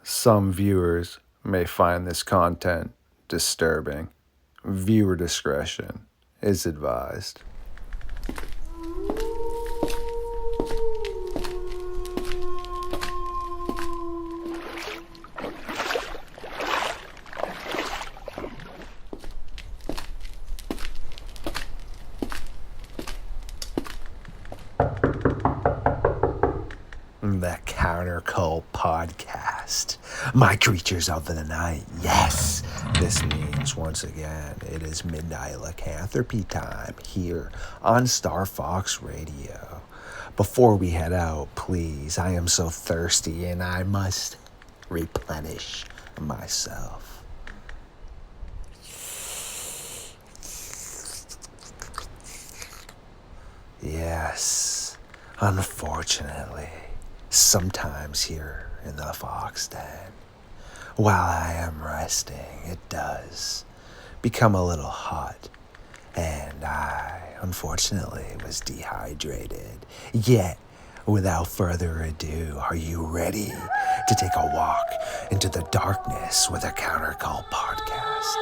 Some viewers may find this content disturbing. Viewer discretion is advised. The Countercult Podcast. My creatures of the night. Yes, this means once again it is midnight lycanthropy time here on LordeStarfox Radio. Before we head out, please, I am so thirsty and I must replenish myself. Yes, unfortunately, sometimes here in the Fox Den, while I am resting, it does become a little hot, and I, unfortunately, was dehydrated. Yet, without further ado, are you ready to take a walk into the darkness with a Countercult Podcast?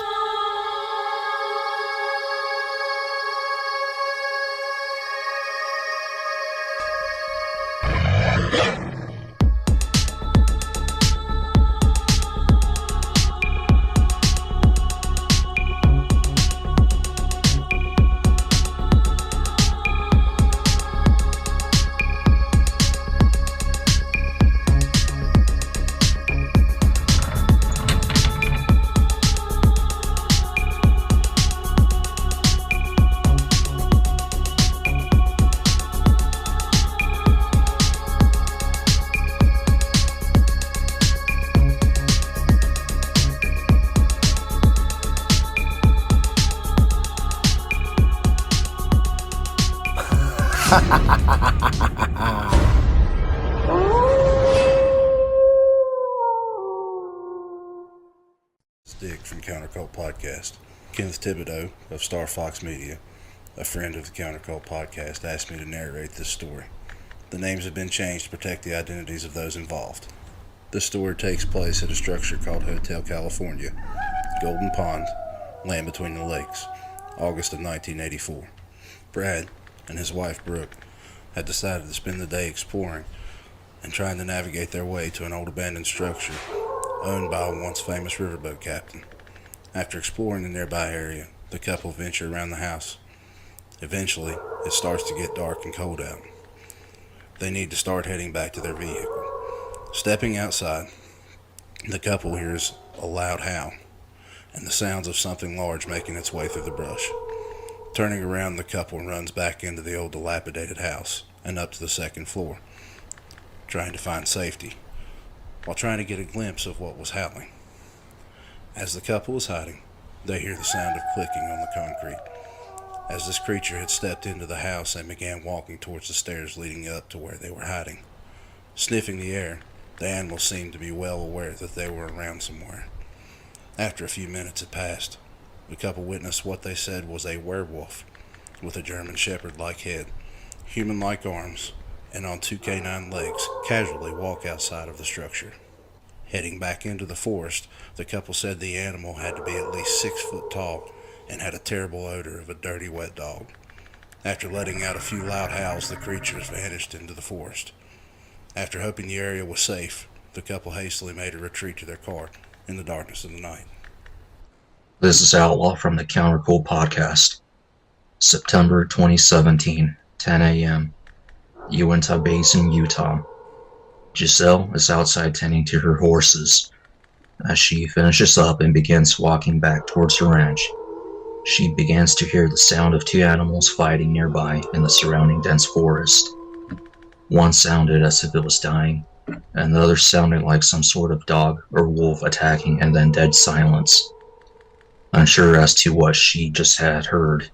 Dick from Countercult Podcast. Kenneth Thibodeau of LordeStarfox Media, a friend of the Countercult Podcast, asked me to narrate this story. The names have been changed to protect the identities of those involved. This story takes place at a structure called Hotel California, Golden Pond, land between the lakes, August of 1984. Brad and his wife Brooke had decided to spend the day exploring and trying to navigate their way to an old abandoned structure owned by a once famous riverboat captain. After exploring the nearby area, the couple venture around the house. Eventually, it starts to get dark and cold out. They need to start heading back to their vehicle. Stepping outside, the couple hears a loud howl and the sounds of something large making its way through the brush. Turning around, the couple runs back into the old dilapidated house and up to the second floor, trying to find safety, while trying to get a glimpse of what was howling. As the couple was hiding, they hear the sound of clicking on the concrete. As this creature had stepped into the house and began walking towards the stairs leading up to where they were hiding. Sniffing the air, the animal seemed to be well aware that they were around somewhere. After a few minutes had passed, the couple witnessed what they said was a werewolf with a German shepherd-like head, human-like arms, and on two canine legs, casually walk outside of the structure. Heading back into the forest, the couple said the animal had to be at least 6 foot tall and had a terrible odor of a dirty, wet dog. After letting out a few loud howls, the creatures vanished into the forest. After hoping the area was safe, the couple hastily made a retreat to their car in the darkness of the night. This is Outlaw from the Countercult Podcast. September 2017, 10 a.m. Uinta Basin, Utah. Giselle is outside tending to her horses. As she finishes up and begins walking back towards her ranch, she begins to hear the sound of two animals fighting nearby in the surrounding dense forest. One sounded as if it was dying, and the other sounded like some sort of dog or wolf attacking, and then dead silence. Unsure as to what she just had heard,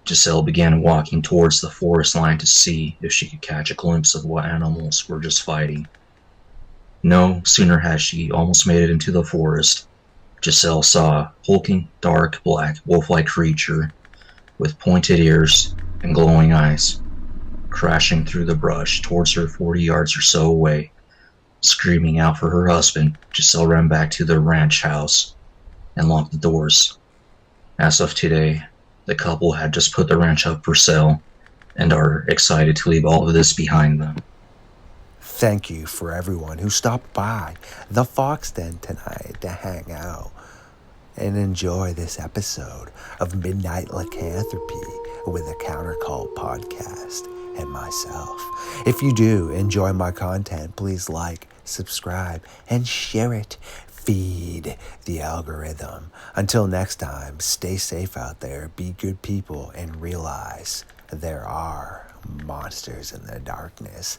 Giselle began walking towards the forest line to see if she could catch a glimpse of what animals were just fighting. No sooner had she almost made it into the forest, Giselle saw a hulking, dark, black, wolf-like creature with pointed ears and glowing eyes, crashing through the brush towards her 40 yards or so away. Screaming out for her husband, Giselle ran back to the ranch house and locked the doors. As of today, the couple had just put the ranch up for sale and are excited to leave all of this behind them. Thank you for everyone who stopped by the Fox Den tonight to hang out and enjoy this episode of Midnight Lycanthropy with the Countercult Podcast and myself. If you do enjoy my content, please like, subscribe, and share it. Feed the algorithm. Until next time, stay safe out there, be good people, and realize there are monsters in the darkness.